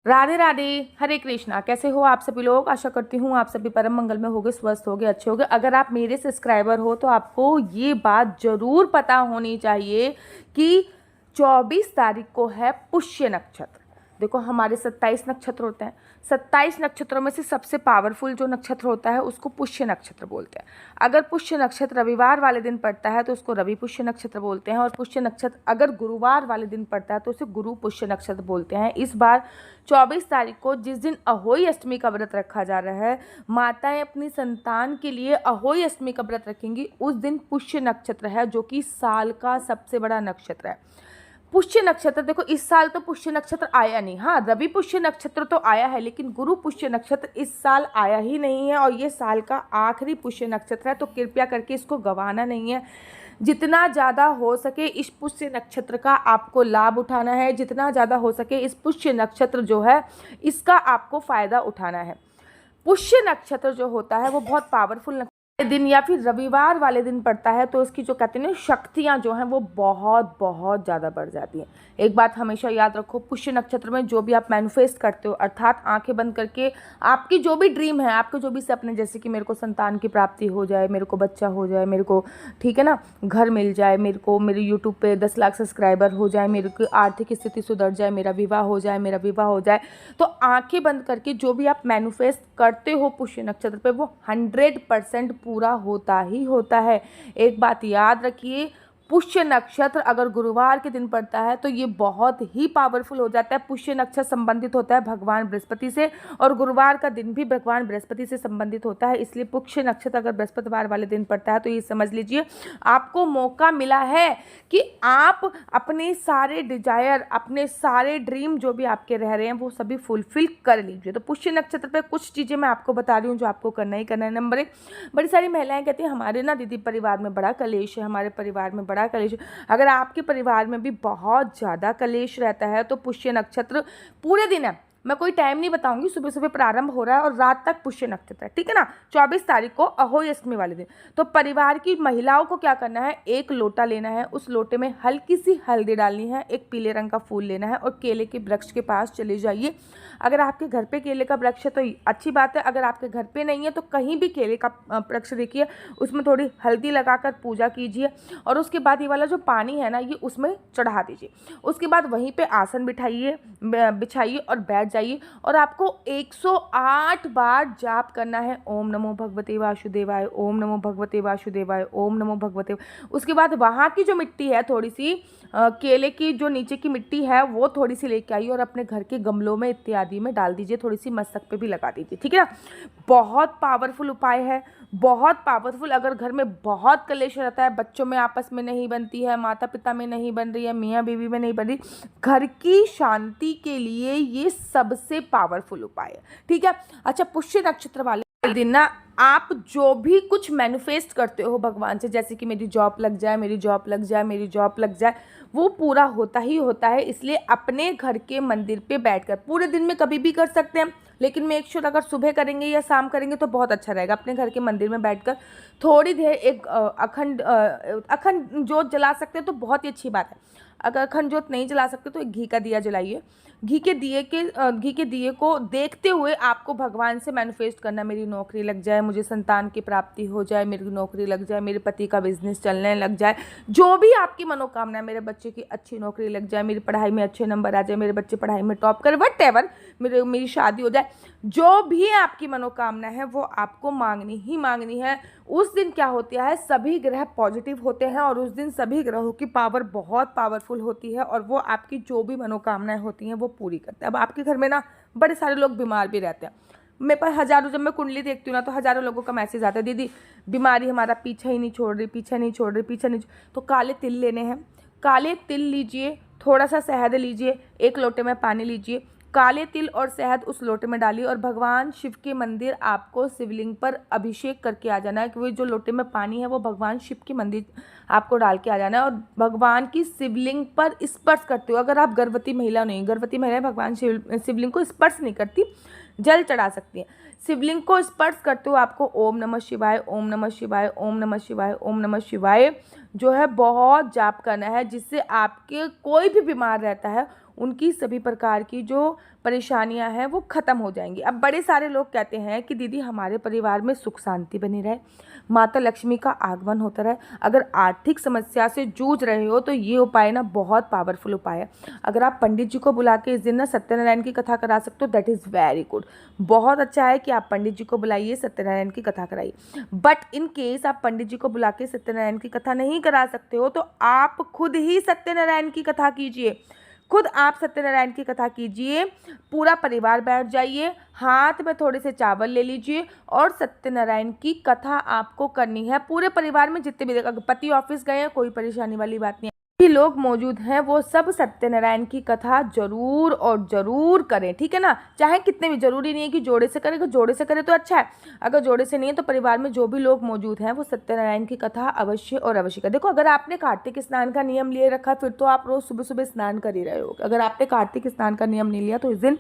राधे राधे, हरे कृष्णा। कैसे हो आप सभी लोग? आशा करती हूँ आप सभी परम मंगल में होगे, स्वस्थ होगे, अच्छे होगे। अगर आप मेरे सब्सक्राइबर हो तो आपको ये बात जरूर पता होनी चाहिए कि 24 तारीख को है पुष्य नक्षत्र। देखो, हमारे 27 नक्षत्र होते हैं। 27 नक्षत्रों में से सबसे पावरफुल जो नक्षत्र होता है उसको पुष्य नक्षत्र बोलते हैं। अगर पुष्य नक्षत्र रविवार वाले दिन पड़ता है तो उसको रवि पुष्य नक्षत्र बोलते हैं, और पुष्य नक्षत्र अगर गुरुवार वाले दिन पड़ता है तो उसे गुरु पुष्य नक्षत्र बोलते हैं। इस बार 24 तारीख को, जिस दिन अहोई अष्टमी का व्रत रखा जा रहा है, माताएं अपनी संतान के लिए अहोई अष्टमी का व्रत रखेंगी। उस दिन पुष्य नक्षत्र है, जो कि साल का सबसे बड़ा नक्षत्र है। पुष्य नक्षत्र, देखो इस साल तो पुष्य नक्षत्र आया नहीं। हाँ, रवि पुष्य नक्षत्र तो आया है, लेकिन गुरु पुष्य नक्षत्र इस साल आया ही नहीं है, और ये साल का आखिरी पुष्य नक्षत्र है। तो कृपया करके इसको गंवाना नहीं है। जितना ज़्यादा हो सके इस पुष्य नक्षत्र का आपको लाभ उठाना है। जितना ज़्यादा हो सके इस पुष्य नक्षत्र जो है इसका आपको फ़ायदा उठाना है। पुष्य नक्षत्र जो होता है वो बहुत पावरफुल दिन या फिर रविवार वाले दिन पड़ता है, तो इसकी जो कहते हैं ना शक्तियाँ जो हैं वो बहुत बहुत ज़्यादा बढ़ जाती हैं। एक बात हमेशा याद रखो, पुष्य नक्षत्र में जो भी आप मैनिफेस्ट करते हो, अर्थात आंखें बंद करके आपकी जो भी ड्रीम है, आपके जो भी सपने, जैसे कि मेरे को संतान की प्राप्ति हो जाए, मेरे को बच्चा हो जाए, मेरे को ठीक है ना घर मिल जाए, मेरे को मेरे यूट्यूब पे 10 लाख सब्सक्राइबर हो जाए, मेरे की आर्थिक स्थिति सुधर जाए, मेरा विवाह हो जाए, मेरा विवाह हो जाए, तो आंखें बंद करके जो भी आप मैनिफेस्ट करते हो पुष्य नक्षत्र पे वो 100% पूरा होता ही होता है। एक बात याद रखिए, पुष्य नक्षत्र अगर गुरुवार के दिन पड़ता है तो ये बहुत ही पावरफुल हो जाता है। पुष्य नक्षत्र संबंधित होता है भगवान बृहस्पति से, और गुरुवार का दिन भी भगवान बृहस्पति से संबंधित होता है। इसलिए पुष्य नक्षत्र अगर बृहस्पतिवार वाले दिन पड़ता है तो ये समझ लीजिए आपको मौका मिला है कि आप अपने सारे डिजायर, अपने सारे ड्रीम जो भी आपके रह रहे हैं वो सभी फुलफिल कर लीजिए। तो पुष्य नक्षत्र पर कुछ चीज़ें मैं आपको बता रही हूँ जो आपको करना ही करना है। नंबर 1, बड़ी सारी महिलाएं कहती हैं हमारे ना दीदी परिवार में बड़ा कलेश है, हमारे परिवार में बड़ा कलेश। अगर आपके परिवार में भी बहुत ज़्यादा कलेश रहता है तो पुष्य नक्षत्र पूरे दिन है, मैं कोई टाइम नहीं बताऊंगी, सुबह सुबह प्रारंभ हो रहा है और रात तक पुष्य नक्षत्र है, ठीक है ना। 24 तारीख को अहोई अष्टमी वाले दिन। तो परिवार की महिलाओं को क्या करना है, एक लोटा लेना है, उस लोटे में हल्की सी हल्दी डालनी है, एक पीले रंग का फूल लेना है और केले के वृक्ष के पास चले जाइए। अगर आपके घर पे केले का वृक्ष है तो अच्छी बात है, अगर आपके घर पे नहीं है तो कहीं भी केले का वृक्ष देखिए, उसमें थोड़ी हल्दी लगाकर पूजा कीजिए, और उसके बाद ये वाला जो पानी है ना ये उसमें चढ़ा दीजिए। उसके बाद वहीं पे आसन बिछाइए और बैठ जाइए, और आपको 108 बार जाप करना है, ओम नमो भगवते वासुदेवाय, ओम नमो भगवते वासुदेवाय, ओम नमो भगवते। उसके बाद वहाँ की जो मिट्टी है, थोड़ी सी केले की जो नीचे की मिट्टी है वो थोड़ी सी लेके आइए और अपने घर के गमलों में इत्यादि में डाल दीजिए, थोड़ी सी मस्तक पे भी लगा दीजिए, ठीक है ना। बहुत पावरफुल उपाय है, बहुत पावरफुल। अगर घर में बहुत कलेश रहता है, बच्चों में आपस में नहीं बनती है, माता पिता में नहीं बन रही है, मियाँ बीवी में नहीं बन रही, घर की शांति के लिए ये सबसे पावरफुल उपाय है, ठीक है। अच्छा, पुष्य नक्षत्र वाले दिन ना आप जो भी कुछ मैनिफेस्ट करते हो भगवान से, जैसे कि मेरी जॉब लग जाए, मेरी जॉब लग जाए, मेरी जॉब लग जाए, वो पूरा होता ही होता है। इसलिए अपने घर के मंदिर पे बैठकर, पूरे दिन में कभी भी कर सकते हैं, लेकिन मेक श्योर अगर सुबह करेंगे या शाम करेंगे तो बहुत अच्छा रहेगा। अपने घर के मंदिर में बैठकर थोड़ी देर एक अखंड जोत जला सकते हैं तो बहुत ही अच्छी बात है। अगर अखंड जोत नहीं जला सकते तो एक घी का दिया जलाइए। घी के दिए को देखते हुए आपको भगवान से मैनिफेस्ट करना, मेरी नौकरी लग जाए, मुझे संतान की प्राप्ति हो जाए, मेरी नौकरी लग जाए, मेरे पति का बिजनेस चलने लग जाए, जो भी आपकी मनोकामना है, मेरे बच्चे की अच्छी नौकरी लग जाए, मेरी पढ़ाई में अच्छे नंबर आ जाए, मेरे बच्चे पढ़ाई में टॉप करे, व्हाटएवर, मेरी शादी हो जाए, जो भी आपकी मनोकामना है वो आपको मांगनी ही मांगनी है। उस दिन क्या होता है, सभी ग्रह पॉजिटिव होते हैं और उस दिन सभी ग्रहों की पावर बहुत पावरफुल होती है, और वो आपकी जो भी मनोकामनाएं होती हैं वो पूरी करते हैं। अब आपके घर में ना बड़े सारे लोग बीमार भी रहते हैं, मेरे पास हज़ारों, जब मैं कुंडली देखती हूँ ना तो हज़ारों लोगों का मैसेज आता है, दीदी बीमारी हमारा पीछा ही नहीं छोड़ रही, पीछा नहीं छोड़ रही, पीछा नहीं तो काले तिल लेने हैं, काले तिल लीजिए, थोड़ा सा शहद लीजिए, एक लोटे में पानी लीजिए, काले तिल और शहद उस लोटे में डालिए, और भगवान शिव के मंदिर आपको शिवलिंग पर अभिषेक करके आ जाना है, कि वो जो लोटे में पानी है वो भगवान शिव के मंदिर आपको डाल के आ जाना है, और भगवान की शिवलिंग पर स्पर्श करते हो। अगर आप गर्भवती महिला नहीं, गर्भवती महिलाएं भगवान शिवलिंग को स्पर्श नहीं करती, जल चढ़ा सकती हैं। शिवलिंग को स्पर्श करते हो आपको ओम नमः शिवाय, ओम नमः शिवाय, ओम नमः शिवाय, ओम नमः शिवाय जो है बहुत जाप करना है, जिससे आपके कोई भी बीमार रहता है उनकी सभी प्रकार की जो परेशानियां हैं वो ख़त्म हो जाएंगी। अब बड़े सारे लोग कहते हैं कि दीदी हमारे परिवार में सुख शांति बनी रहे, माता लक्ष्मी का आगमन होता रहे। अगर आर्थिक समस्या से जूझ रहे हो तो ये उपाय ना बहुत पावरफुल उपाय है। अगर आप पंडित जी को बुला के इस दिन ना सत्यनारायण की कथा करा सकते हो, दैट इज़ वेरी गुड। बहुत अच्छा है कि आप पंडित जी को बुलाइए, सत्यनारायण की कथा कराइए। बट इन केस आप पंडित जी को बुला के सत्यनारायण की कथा नहीं करा सकते हो तो आप खुद ही सत्यनारायण की कथा कीजिए। खुद आप सत्यनारायण की कथा कीजिए, पूरा परिवार बैठ जाइए, हाथ में थोड़े से चावल ले लीजिए और सत्यनारायण की कथा आपको करनी है। पूरे परिवार में जितने भी, अगर पति ऑफिस गए हैं कोई परेशानी वाली बात नहीं है, भी लोग मौजूद हैं वो सब सत्यनारायण की कथा जरूर और जरूर करें, ठीक है ना। चाहे कितने भी, जरूरी नहीं है कि जोड़े से करें, अगर जोड़े से करें तो अच्छा है, अगर जोड़े से नहीं है तो परिवार में जो भी लोग मौजूद हैं वो सत्यनारायण की कथा अवश्य और अवश्य करें। देखो, अगर आपने कार्तिक स्नान का नियम लिए रखा फिर तो आप रोज सुबह सुबह स्नान कर ही रहे हो। अगर आपने कार्तिक स्नान का नियम नहीं लिया तो इस दिन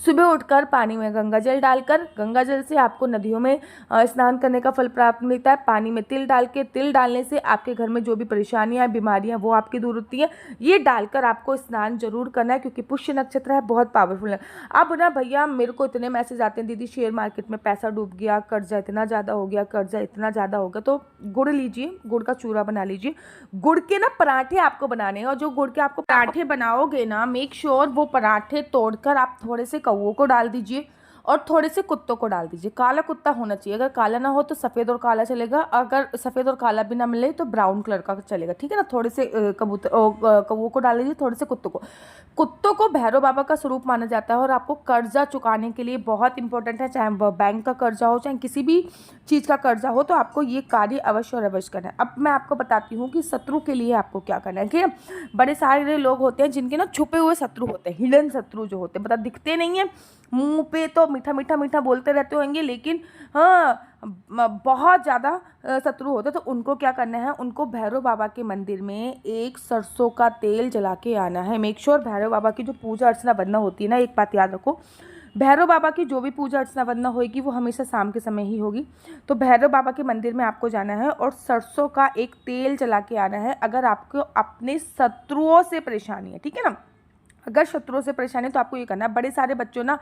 सुबह उठकर पानी में गंगा जल डालकर, गंगा जल से आपको नदियों में स्नान करने का फल प्राप्त मिलता है। पानी में तिल डाल के, तिल डालने से आपके घर में जो भी परेशानियां बीमारियां वो आपकी दूर होती है। ये डालकर आपको स्नान जरूर करना है क्योंकि पुष्य नक्षत्र है, बहुत पावरफुल है। अब ना भैया मेरे को इतने मैसेज आते हैं, दीदी शेयर मार्केट में पैसा डूब गया, कर्जा इतना ज़्यादा हो गया, कर्जा इतना ज़्यादा हो गया। तो गुड़ लीजिए, गुड़ का चूरा बना लीजिए। गुड़ के ना पराठे आपको बनाने हैं और जो गुड़ के आपको पराठे बनाओगे ना, मेक श्योर वो पराठे तोड़कर आप थोड़े से कौओं को डाल दीजिए और थोड़े से कुत्तों को डाल दीजिए। काला कुत्ता होना चाहिए, अगर काला ना हो तो सफ़ेद और काला चलेगा, अगर सफ़ेद और काला भी ना मिले तो ब्राउन कलर का चलेगा, ठीक है ना। थोड़े से कौओं को डाल दीजिए, थोड़े से कुत्तों को। कुत्तों को भैरव बाबा का स्वरूप माना जाता है और आपको कर्जा चुकाने के लिए बहुत इंपॉर्टेंट है, चाहे वह बैंक का कर्जा हो चाहे किसी भी चीज़ का कर्जा हो, तो आपको ये कार्य अवश्य और अवश्य करना है। अब मैं आपको बताती हूँ कि शत्रु के लिए आपको क्या करना है। ठीक है, बड़े सारे लोग होते हैं जिनके ना छुपे हुए शत्रु होते हैं, हिडन शत्रु जो होते हैं, मतलब दिखते नहीं है, मुंह पे तो मीठा मीठा मीठा बोलते रहते होंगे लेकिन हाँ बहुत ज़्यादा शत्रु होते। तो उनको क्या करना है, उनको भैरव बाबा के मंदिर में एक सरसों का तेल जला के आना है। मेक श्योर भैरव बाबा की जो पूजा अर्चना वंदना होती है ना, एक बात याद रखो, भैरव बाबा की जो भी पूजा अर्चना वंदना होगी वो हमेशा शाम के समय ही होगी। तो भैरव बाबा के मंदिर में आपको जाना है और सरसों का एक तेल जला के आना है अगर आपको अपने शत्रुओं से परेशानी है, ठीक है ना। अगर शत्रुओं से परेशानी है तो आपको ये करना है, बड़े सारे बच्चों ना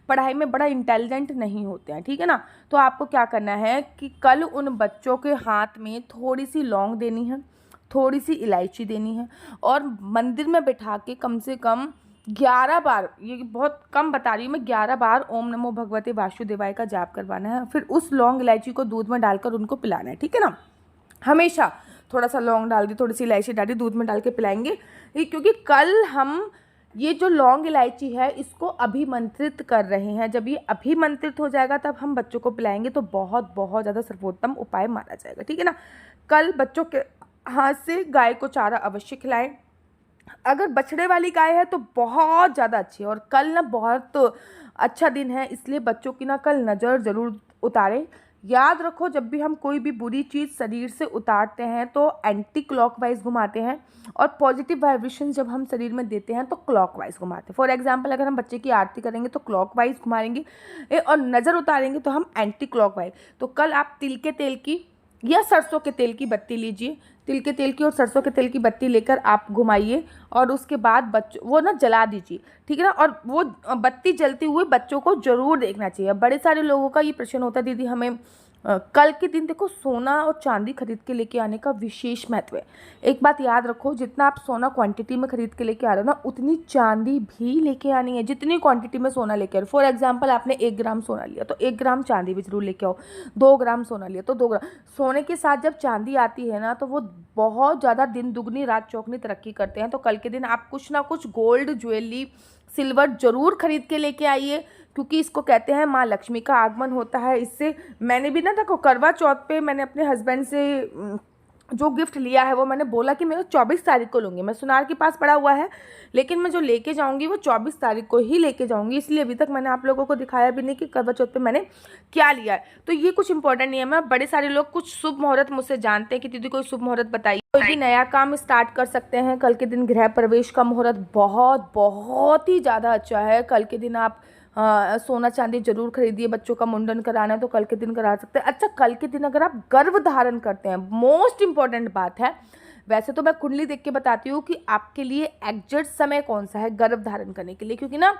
पढ़ाई में बड़ा इंटेलिजेंट नहीं होते हैं, ठीक है ना। तो आपको क्या करना है कि कल उन बच्चों के हाथ में थोड़ी सी लौंग देनी है, थोड़ी सी इलायची देनी है और मंदिर में बैठा के कम से कम 11 बार, ये बहुत कम बता रही हूँ मैं, 11 बार ओम नमो भगवते वासुदेवाय का जाप करवाना है। फिर उस लौंग इलायची को दूध में डालकर उनको पिलाना है, ठीक है ना। हमेशा थोड़ा सा लौंग डाल दी, थोड़ी सी इलायची डाल दी, दूध में डाल के पिलाएंगे, क्योंकि कल हम ये जो लौंग इलायची है इसको अभिमंत्रित कर रहे हैं। जब ये अभिमंत्रित हो जाएगा तब हम बच्चों को पिलाएंगे तो बहुत बहुत ज़्यादा सर्वोत्तम उपाय माना जाएगा, ठीक है ना। कल बच्चों के हाथ से गाय को चारा अवश्य खिलाएं। अगर बछड़े वाली गाय है तो बहुत ज़्यादा अच्छी है। और कल ना बहुत अच्छा दिन है, इसलिए बच्चों की ना कल नज़र ज़रूर उतारें। याद रखो, जब भी हम कोई भी बुरी चीज़ शरीर से उतारते हैं तो एंटी क्लॉकवाइज घुमाते हैं और पॉजिटिव वाइब्रेशन जब हम शरीर में देते हैं तो क्लॉकवाइज घुमाते हैं। फॉर एग्जांपल, अगर हम बच्चे की आरती करेंगे तो क्लॉकवाइज घुमाएंगे और नज़र उतारेंगे तो हम एंटी क्लॉकवाइज। तो कल आप तिल के तेल की या सरसों के तेल की बत्ती लीजिए, तिल के तेल की और सरसों के तेल की बत्ती लेकर आप घुमाइए और उसके बाद बच्चों वो ना जला दीजिए, ठीक है ना। और वो बत्ती जलती हुई बच्चों को जरूर देखना चाहिए। बड़े सारे लोगों का ये प्रश्न होता है, दीदी हमें कल के दिन देखो सोना और चांदी खरीद के लेके आने का विशेष महत्व है। एक बात याद रखो, जितना आप सोना क्वांटिटी में खरीद के लेके आ रहे हो ना उतनी चांदी भी लेके आनी है, जितनी क्वांटिटी में सोना लेके आ रहे हो। फॉर एग्जांपल, आपने 1 ग्राम सोना लिया तो 1 ग्राम चांदी भी जरूर लेके आओ। 2 ग्राम सोना लिया तो 2 ग्राम। सोने के साथ जब चांदी आती है ना तो वो बहुत ज़्यादा दिन दुगनी रात चौगनी तरक्की करते हैं। तो कल के दिन आप कुछ ना कुछ गोल्ड ज्वेलरी सिल्वर जरूर खरीद के लेके आइए, क्योंकि इसको कहते हैं माँ लक्ष्मी का आगमन होता है। इससे मैंने भी ना देखो, करवा चौथ पे मैंने अपने हस्बैंड से जो गिफ्ट लिया है वो मैंने बोला कि मैं 24 तारीख को लूँगी। मैं सुनार के पास पड़ा हुआ है लेकिन मैं जो लेके जाऊँगी वो 24 तारीख को ही लेके जाऊँगी, इसलिए अभी तक मैंने आप लोगों को दिखाया भी नहीं कि करवा चौथ पे मैंने क्या लिया है। तो ये कुछ इंपॉर्टेंट नहीं है। मैं बड़े सारे लोग कुछ शुभ मुहूर्त मुझसे जानते हैं कि दीदी कोई शुभ मुहूर्त बताइए। कोई भी नया काम स्टार्ट कर सकते हैं कल के दिन। गृह प्रवेश का मुहूर्त बहुत बहुत ही ज़्यादा अच्छा है। कल के दिन आप सोना चांदी जरूर खरीदिए। बच्चों का मुंडन कराना है तो कल के दिन करा सकते हैं। अच्छा, कल के दिन अगर आप गर्भ धारण करते हैं, मोस्ट इंपॉर्टेंट बात है, वैसे तो मैं कुंडली देख के बताती हूँ कि आपके लिए एग्जैक्ट समय कौन सा है गर्भ धारण करने के लिए, क्योंकि ना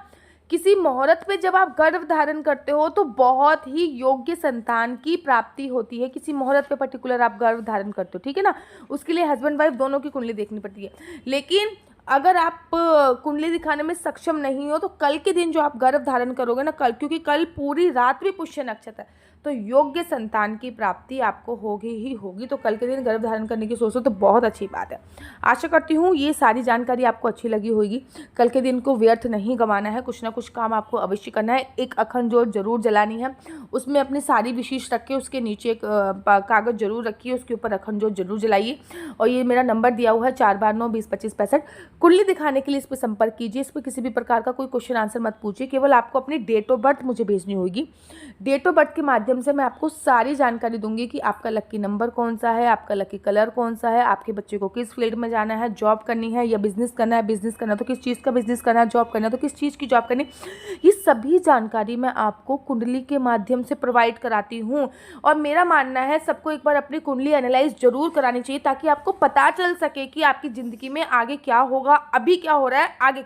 किसी मुहूर्त पे जब आप गर्भ धारण करते हो तो बहुत ही योग्य संतान की प्राप्ति होती है। किसी मुहूर्त पे पर्टिकुलर आप गर्भ धारण करते हो, ठीक है ना, उसके लिए हस्बैंड वाइफ दोनों की कुंडली देखनी पड़ती है। लेकिन अगर आप कुंडली दिखाने में सक्षम नहीं हो तो कल के दिन जो आप गर्भ धारण करोगे ना, कल, क्योंकि कल पूरी रात भी पुष्य नक्षत्र है, तो योग्य संतान की प्राप्ति आपको होगी ही होगी। तो कल के दिन गर्भ धारण करने की सोचो तो बहुत अच्छी बात है। आशा करती हूँ ये सारी जानकारी आपको अच्छी लगी होगी। कल के दिन को व्यर्थ नहीं गंवाना है, कुछ ना कुछ काम आपको अवश्य करना है। एक अखंड ज्योत जरूर जलानी है, उसमें अपनी सारी विशेष रख के उसके नीचे एक कागज़ जरूर रखिए, उसके ऊपर अखंड ज्योत जरूर जलाइए। और ये मेरा नंबर दिया हुआ है 429202565। कुंडली दिखाने के लिए इस पर संपर्क कीजिए। इस पर किसी भी प्रकार का कोई क्वेश्चन आंसर मत पूछिए, केवल आपको अपनी डेट ऑफ बर्थ मुझे भेजनी होगी। डेट ऑफ बर्थ के माध्यम से मैं आपको सारी जानकारी दूंगी कि आपका लकी नंबर कौन सा है, आपका लकी कलर कौन सा है, आपके बच्चे को किस फील्ड में जाना है, जॉब करनी है या बिजनेस करना है, बिजनेस करना तो किस चीज़ का बिजनेस करना है, जॉब करना तो किस चीज़ की जॉब करनी, ये सभी जानकारी मैं आपको कुंडली के माध्यम से प्रोवाइड कराती हूँ। और मेरा मानना है सबको एक बार अपनी कुंडली एनालाइज जरूर करानी चाहिए, ताकि आपको पता चल सके कि आपकी ज़िंदगी में आगे क्या होगा, अभी क्या हो रहा है, आगे क्या